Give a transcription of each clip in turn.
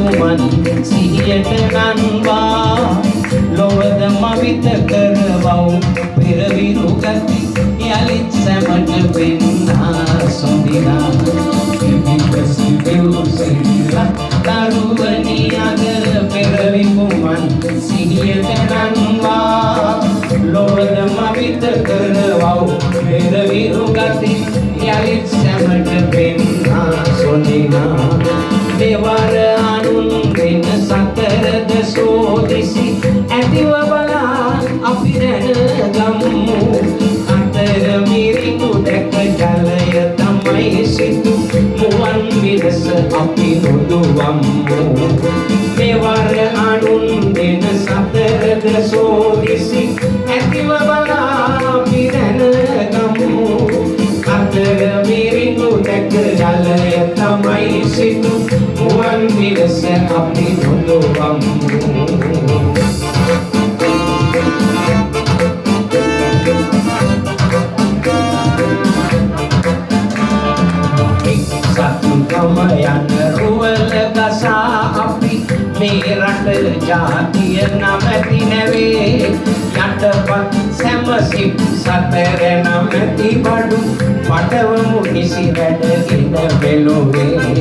කුමන් සිහියට නන්වා ලොවද මවිත කරවව් පෙරවිරු ගති යලිත් සැමට පෙන්නා සොඳිනා ඉදිපසි දෙව්සිලා දරුවනි අගර පෙරවි කුමන් සිහියට නන්වා ලොවද මවිත කරවව් පෙරවිරු ගති යලිත් සැමට පෙන්නා සොඳිනා දෙවර අනුන් දෙන සතරද සෝදිසි ඇතිව බලා අපි දැන ගම්මු අතර මිරිඟු දැක ජලය තමයි සිටු මුවන් විරස අපි නොදුවම්මු දෙවර අනුන් දෙන සතරද සෝදිසි ඇතිව බලා අපි දැන ගම්මු අතර මිරිඟු දැක ජලය තමයි සිටු මුවන් විරස අපි නොදුවම්මු සතුටම යන රුවල ගසා අපි මේ රට ජාතිය නමැති නැවේ යටපත් සැමසිප් සතර නමැති බඩු පටවමු නිසි වැඩගෙන බෙලොවේ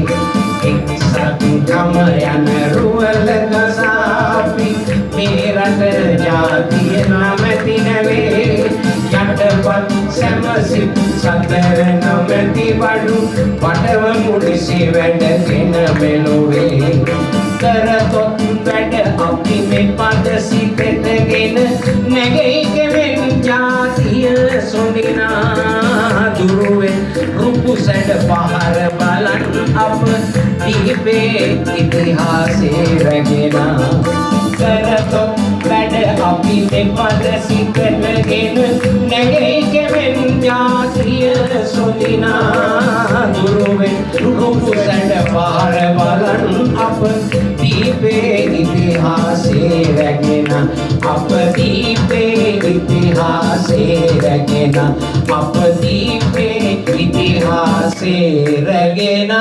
සතුටම යන රුවල ගසා අපි මේ රට ජාතිය නමැති නැවේ යටපත් සැමසිප් සතර නමැති බඩු පටවමු නිසි වැඩගෙන බෙලොවේ කරතොත් වැඩ අපි මේ පද සිතටගෙන නැගෙයිගෙවෙන් ජාතිය සොඳිනා දුරුවෙන් රුපු සැඩ පහර බලන් අප දීපේ ඉතිහාසේ රැගෙන කරතොත් වැඩ අපි මේ පද සිතටගෙන නැගෙයිගෙවෙන් ජාතිය සොඳිනා දුරුවෙන් රුපු සැඩ පහර බලන් අප දීපේ ඉතිහාසේ රැගෙන අප දීපේ ඉතිහාසේ රැගෙන අප දීපේ ඉතිහාසේ රැගෙන